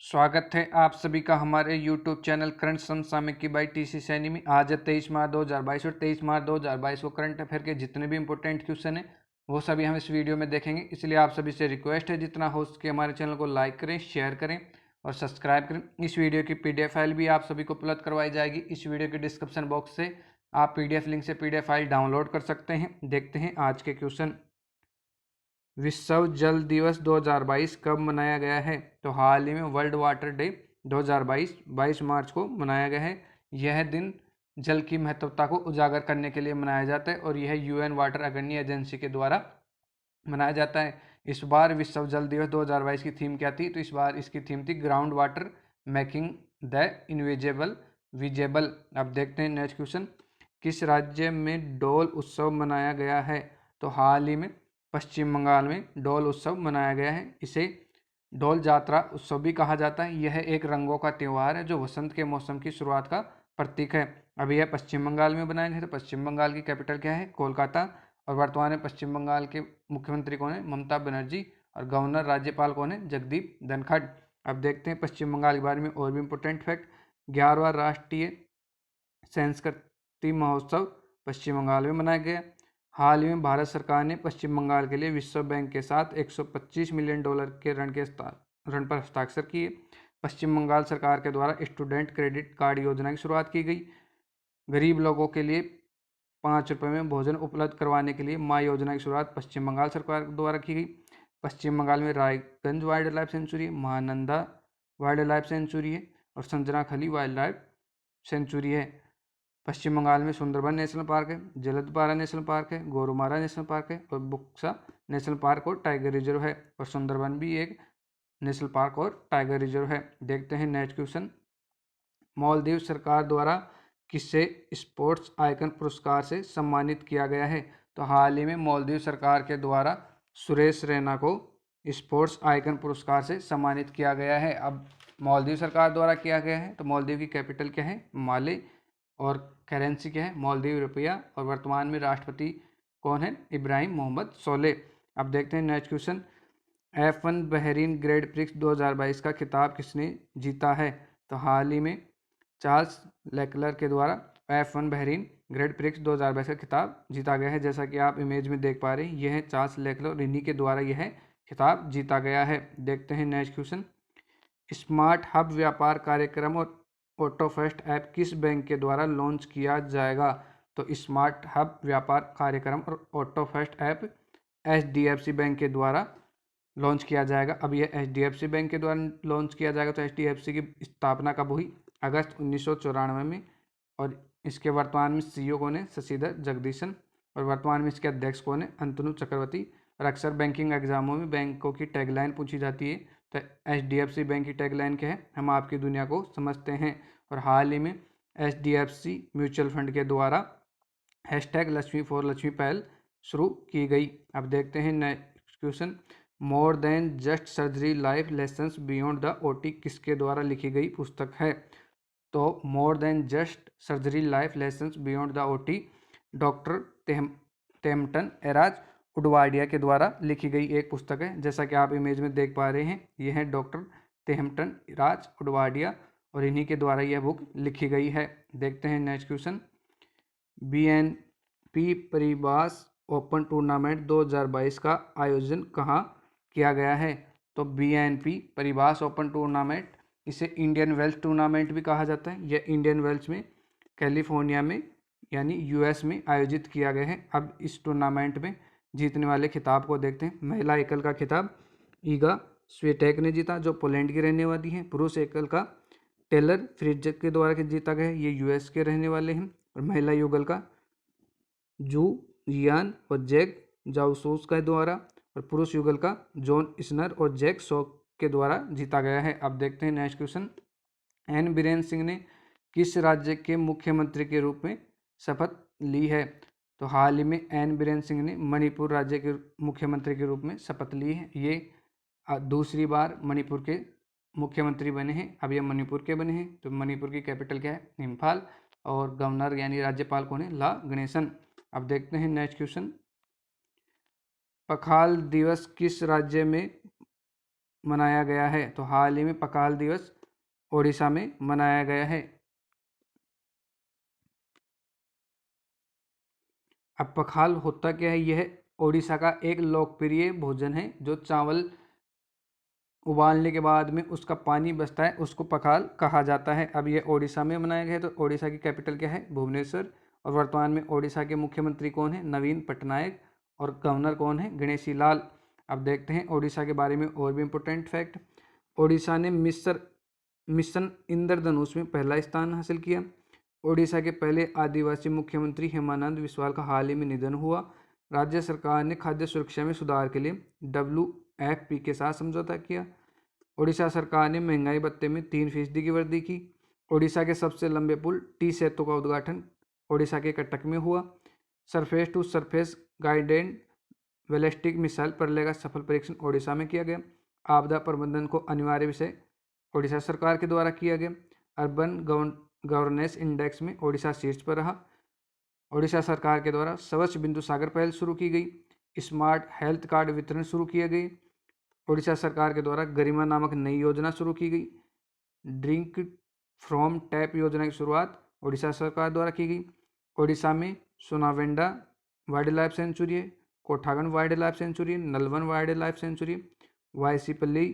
स्वागत है आप सभी का हमारे YouTube चैनल करंट समसामयिकी बाई टीसी सैनी में। आज है 23 मार्च 2022 और 23 मार्च 2022 को करंट अफेयर के जितने भी इंपॉर्टेंट क्वेश्चन हैं वो सभी हम इस वीडियो में देखेंगे। इसलिए आप सभी से रिक्वेस्ट है जितना हो सके हमारे चैनल को लाइक करें, शेयर करें और सब्सक्राइब करें। इस वीडियो की PDF फाइल भी आप सभी को उपलब्ध करवाई जाएगी। इस वीडियो के डिस्क्रिप्शन बॉक्स से आप PDF लिंक से PDF फाइल डाउनलोड कर सकते हैं। देखते हैं आज के क्वेश्चन। विश्व जल दिवस 2022 कब मनाया गया है? तो हाल ही में वर्ल्ड वाटर डे 2022 22 मार्च को मनाया गया है। यह दिन जल की महत्वता को उजागर करने के लिए मनाया जाता है और यह UN वाटर अग्रणी एजेंसी के द्वारा मनाया जाता है। इस बार विश्व जल दिवस 2022 की थीम क्या थी? तो इस बार इसकी थीम थी ground water making the invisible visible. अब देखते हैं नेक्स्ट क्वेश्चन। किस राज्य में डोल उत्सव मनाया गया है? तो हाल ही में पश्चिम बंगाल में डोल उत्सव मनाया गया है। इसे डोल जात्रा उत्सव भी कहा जाता है। यह एक रंगों का त्यौहार है जो वसंत के मौसम की शुरुआत का प्रतीक है। अभी यह पश्चिम बंगाल में बनाया गया है। तो पश्चिम बंगाल की कैपिटल क्या है? कोलकाता। और वर्तमान में पश्चिम बंगाल के मुख्यमंत्री कौन है? ममता बनर्जी। और गवर्नर राज्यपाल कौन है? जगदीप धनखड़। अब देखते हैं पश्चिम बंगाल के बारे में और भी इंपॉर्टेंट फैक्ट। 11वां राष्ट्रीय संस्कृति महोत्सव पश्चिम बंगाल में मनाया गया। हाल ही में भारत सरकार ने पश्चिम बंगाल के लिए विश्व बैंक के साथ $125 मिलियन के ऋण पर हस्ताक्षर किए। पश्चिम बंगाल सरकार के द्वारा स्टूडेंट क्रेडिट कार्ड योजना की शुरुआत की गई। गरीब लोगों के लिए ₹5 में भोजन उपलब्ध करवाने के लिए माँ योजना की शुरुआत पश्चिम बंगाल सरकार द्वारा की गई। पश्चिम बंगाल में रायगंज वाइल्ड लाइफ सेंचुरी है, महानंदा वाइल्ड लाइफ सेंचुरी है और संजनाखली वाइल्ड लाइफ सेंचुरी है। पश्चिम बंगाल में सुंदरबन नेशनल पार्क है, जलदपारा नेशनल पार्क है, गोरुमारा नेशनल पार्क है और बुक्सा नेशनल पार्क और टाइगर रिजर्व है। और सुंदरबन भी एक नेशनल पार्क और टाइगर रिजर्व है। देखते हैं नेक्स्ट क्वेश्चन। मालदीव सरकार द्वारा किसे स्पोर्ट्स आइकन पुरस्कार से सम्मानित किया गया है? तो हाल ही में मालदीव सरकार के द्वारा सुरेश रैना को स्पोर्ट्स आइकन पुरस्कार से सम्मानित किया गया है। अब मालदीव सरकार द्वारा किया गया है। तो मालदीव की कैपिटल क्या है? माले। और करेंसी क्या है? मालदीव रुपया। और वर्तमान में राष्ट्रपति कौन है? इब्राहिम मोहम्मद सोलेह। अब देखते हैं next question. F1 Bahrain grand prix 2022 का खिताब किसने जीता है? तो हाल ही में चार्ल्स लेक्लर के द्वारा F1 बहरीन ग्रैंड प्रिक्स 2022 का खिताब जीता गया है। जैसा कि आप इमेज में देख पा रहे हैं, यह है चार्ल्स लेक्लर और इन्हीं के द्वारा यह खिताब जीता गया है। देखते हैं नेक्स्ट क्वेश्चन। स्मार्ट हब व्यापार कार्यक्रम और ऑटोफेस्ट ऐप किस बैंक के द्वारा लॉन्च किया जाएगा? तो स्मार्ट हब व्यापार कार्यक्रम और ऑटोफेस्ट ऐप HDFC बैंक के द्वारा लॉन्च किया जाएगा। अब यह HDFC बैंक के द्वारा लॉन्च किया जाएगा। तो HDFC की स्थापना कब हुई? अगस्त 1994 में। और इसके वर्तमान में CEO कौन है? शशिधर जगदीशन। और वर्तमान में इसके अध्यक्ष कौन है? अंतनु चक्रवर्ती। और अक्सर बैंकिंग एग्जामों में बैंकों की टैगलाइन पूछी जाती है। तो HDFC बैंक की टैगलाइन क्या है? हम आपकी दुनिया को समझते हैं। और हाल ही में HDFC म्यूचुअल फंड के द्वारा #लक्ष्मी फॉर लक्ष्मी पहल शुरू की गई। अब देखते हैं next question. More than just surgery life lessons beyond the OT किसके द्वारा लिखी गई पुस्तक है? तो more than just surgery life lessons beyond the OT doctor Tehemton Erach Udwadia के द्वारा लिखी गई एक पुस्तक है। जैसा कि आप इमेज में देख पा रहे हैं, यह है डॉक्टर टेम्पटन राज उडवाडिया और इन्हीं के द्वारा यह बुक लिखी गई है। देखते हैं next question. BNP Paribas open tournament 2022 का आयोजन कहाँ किया गया है? तो BNP परिबास ओपन टूर्नामेंट, इसे इंडियन वेल्स टूर्नामेंट भी कहा जाता है। यह इंडियन वेल्स में कैलिफोर्निया में यानी US में आयोजित किया गया है। अब इस टूर्नामेंट में जीतने वाले खिताब को देखते हैं। महिला एकल का खिताब ईगा स्विटेक ने जीता, जो पोलैंड की रहने वाली है। पुरुष एकल का टेलर फ्रिज के द्वारा जीता गया है, ये US के रहने वाले हैं। और महिला युगल का जू जियान और जैक जाउसूस के द्वारा और पुरुष युगल का जॉन इसनर और जैक सॉक के द्वारा जीता गया है। अब देखते हैं next question. N Biren Singh ने किस राज्य के मुख्यमंत्री के रूप में शपथ ली है? तो हाल ही में एन बीरेन सिंह ने मणिपुर राज्य के मुख्यमंत्री के रूप में शपथ ली है। ये दूसरी बार मणिपुर के मुख्यमंत्री बने हैं। अब ये मणिपुर के बने हैं। तो मणिपुर की कैपिटल क्या है? इम्फाल। और गवर्नर यानी राज्यपाल कौन है? ला गणेशन। अब देखते हैं नेक्स्ट क्वेश्चन। पखाल दिवस किस राज्य में मनाया गया है? तो हाल ही में पखाल दिवस ओडिशा में मनाया गया है। अब पखाल होता क्या है? यह ओडिशा का एक लोकप्रिय भोजन है जो चावल उबालने के बाद में उसका पानी बचता है, उसको पखाल कहा जाता है। अब ये ओडिशा में मनाया गया है। तो ओडिशा की कैपिटल क्या है? भुवनेश्वर। और वर्तमान में ओडिशा के मुख्यमंत्री कौन है? नवीन पटनायक। और गवर्नर कौन है? गणेशी लाल। अब देखते हैं ओडिशा के बारे में और भी इम्पोर्टेंट फैक्ट। ओडिशा ने मिशन इंद्रधनुष में पहला स्थान हासिल किया। ओडिशा के पहले आदिवासी मुख्यमंत्री हेमानंद बिस्वाल का हाल ही में निधन हुआ। राज्य सरकार ने खाद्य सुरक्षा में सुधार के लिए WFP के साथ समझौता किया। ओडिशा सरकार ने महंगाई भत्ते में 3% की वृद्धि की। ओडिशा के सबसे लंबे पुल टी सेतु का उद्घाटन ओडिशा के कटक में हुआ। Surface to surface guided ballistic missile Pralay का सफल परीक्षण ओडिशा में किया गया। आपदा प्रबंधन को अनिवार्य विषय ओडिशा सरकार के द्वारा किया गया। अर्बन गवर्नेंस इंडेक्स में ओडिशा शीर्ष पर रहा। ओडिशा सरकार के द्वारा स्वच्छ बिंदु सागर पहल शुरू की गई। स्मार्ट हेल्थ कार्ड वितरण शुरू किए गए। ओडिशा सरकार के द्वारा गरिमा नामक नई योजना शुरू की गई। ड्रिंक फ्रॉम टैप योजना की शुरुआत ओडिशा सरकार द्वारा की गई। ओडिशा में सोनावेंडा वाइल्ड लाइफ सेंचुरी है, कोठागन वाइल्ड लाइफ सेंचुरी है, Nalwan wildlife sanctuary, Vayasipalli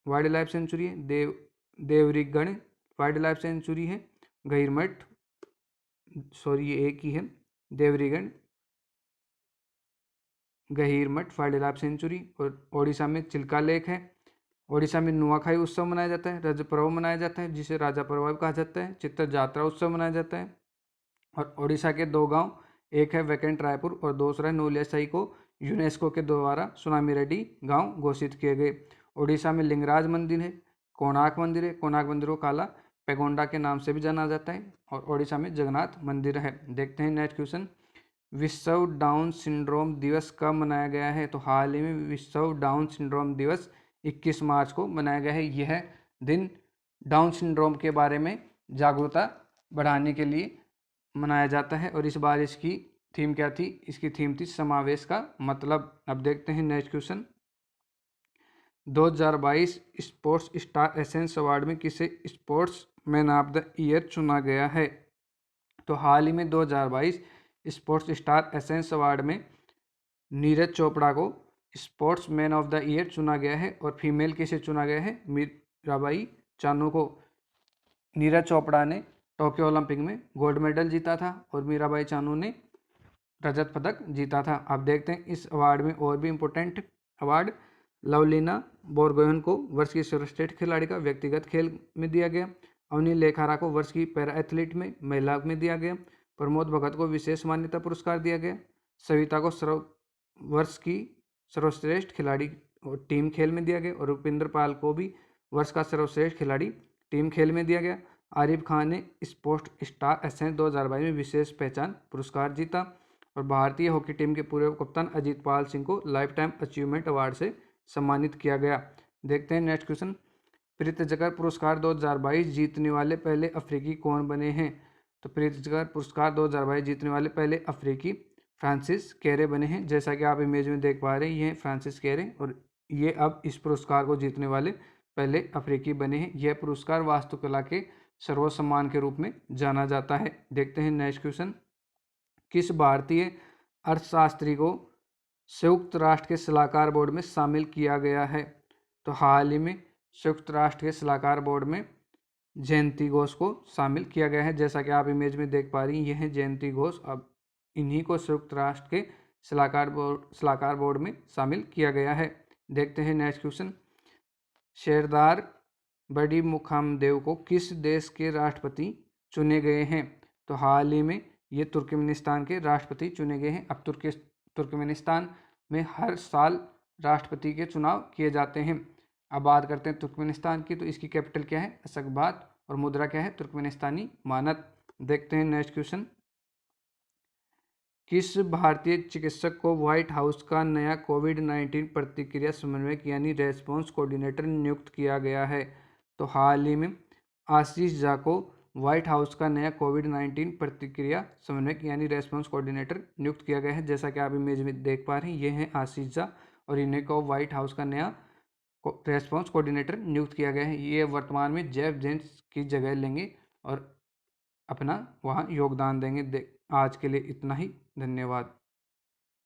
wildlife sanctuary है, देवरीगढ़ वाइल्ड लाइफ सेंचुरी है, गहिरमठ सॉरी ये एक ही है, देवरीगढ़ गहिरमठ वाइल्ड लाइफ सेंचुरी। और ओडिशा में चिल्का लेक है। ओडिशा में नुआखाई उत्सव मनाया जाता है, रज पर्व मनाया जाता है जिसे राजा पर्व कहा जाता है, चित्तर जात्रा उत्सव मनाया जाता है। और ओडिशा के 2 गांव, एक है वैकेंट रायपुर और दूसरा है नूलियाशाही को यूनेस्को के द्वारा सुनामी रेड्डी गांव घोषित किए गए। ओडिशा में लिंगराज मंदिर है, कोणार्क मंदिर है, कोणार्क मंदिर को काला पैगोंडा के नाम से भी जाना जाता है। और ओडिशा में जगन्नाथ मंदिर है। देखते हैं नेक्स्ट क्वेश्चन। विश्व डाउन सिंड्रोम दिवस कब मनाया गया है? तो हाल ही में विश्व डाउन सिंड्रोम दिवस 21 मार्च को मनाया गया है। यह दिन डाउन सिंड्रोम के बारे में जागरूकता बढ़ाने के लिए मनाया जाता है। और इस बार इसकी थीम क्या थी? इसकी थीम थी समावेश का मतलब। अब देखते हैं next question. 2022 sports star essence award में किसे sports man of the year चुना गया है? तो हाल ही में 2022 स्पोर्ट्स स्टार एसेंस अवार्ड में नीरज चोपड़ा को sports man of the year चुना गया है। और फीमेल किसे चुना गया है? मीराबाई चानू को। नीरज चोपड़ा ने टोक्यो ओलंपिक में गोल्ड मेडल जीता था और मीराबाई चानू ने रजत पदक जीता था। अब देखते हैं इस अवार्ड में और भी इम्पोर्टेंट अवार्ड। लवलीना बोरगोहेन को वर्ष की सर्वश्रेष्ठ खिलाड़ी का व्यक्तिगत खेल में दिया गया। अवनी लेखारा को वर्ष की पैरा एथलीट में महिला में दिया गया। प्रमोद भगत को विशेष मान्यता पुरस्कार दिया गया। सविता को वर्ष की सर्वश्रेष्ठ खिलाड़ी और टीम खेल में दिया गया। और रुपिंदर पाल को भी वर्ष का सर्वश्रेष्ठ खिलाड़ी टीम खेल में दिया गया। आरिफ खान ने स्पोर्ट्स स्टार एसेंस 2022 में विशेष पहचान पुरस्कार जीता। और भारतीय हॉकी टीम के पूर्व कप्तान अजीत पाल सिंह को लाइफ टाइम अचीवमेंट अवार्ड से सम्मानित किया गया। देखते हैं नेक्स्ट क्वेश्चन। प्रीतिजकर पुरस्कार 2022 जीतने वाले पहले अफ्रीकी कौन बने हैं? तो प्रीतिजकर पुरस्कार 2022 जीतने वाले पहले अफ्रीकी फ्रांसिस कैरे बने हैं। जैसा कि आप इमेज में देख पा रहे हैं, ये हैं फ्रांसिस कैरे और ये अब इस पुरस्कार को जीतने वाले पहले अफ्रीकी बने हैं। यह पुरस्कार वास्तुकला के सर्वोच्च सम्मान के रूप में जाना जाता है। देखते हैं नेक्स्ट क्वेश्चन। किस भारतीय अर्थशास्त्री को संयुक्त राष्ट्र के सलाहकार बोर्ड में शामिल किया गया है? तो हाल ही में संयुक्त राष्ट्र के सलाहकार बोर्ड में जयंती घोष को शामिल किया गया है। जैसा कि आप इमेज में देख पा रही हैं, यह है जयंती घोष। अब इन्हीं को संयुक्त राष्ट्र के सलाहकार बोर्ड में शामिल किया गया है। देखते हैं नेक्स्ट क्वेश्चन। शेरदार बड़ी मुखामदेव को किस देश के राष्ट्रपति चुने गए हैं? तो हाल ही में ये तुर्कमेनिस्तान के राष्ट्रपति चुने गए हैं। अब तुर्कमेनिस्तान में हर साल राष्ट्रपति के चुनाव किए जाते हैं। अब बात करते हैं तुर्कमेनिस्तान की। तो इसकी कैपिटल क्या है? अशगाबाद। और मुद्रा क्या है? तुर्कमेनिस्तानी मानक। देखते हैं नेक्स्ट क्वेश्चन। किस भारतीय चिकित्सक को व्हाइट हाउस का नया कोविड-19 प्रतिक्रिया समन्वयक यानी रेस्पॉन्स कोऑर्डिनेटर नियुक्त किया गया है? तो हाल ही में आशीष झा को व्हाइट हाउस का नया कोविड-19 प्रतिक्रिया समन्वयक यानी रेस्पॉन्स कोऑर्डिनेटर नियुक्त किया गया है। जैसा कि आप इमेज में देख पा रहे हैं, ये हैं आशीष झा और इन्हें को व्हाइट हाउस का नया रेस्पॉन्स कोऑर्डिनेटर नियुक्त किया गया है। ये वर्तमान में जेफ जेम्स की जगह लेंगे और अपना वहाँ योगदान देंगे। आज के लिए इतना ही, धन्यवाद।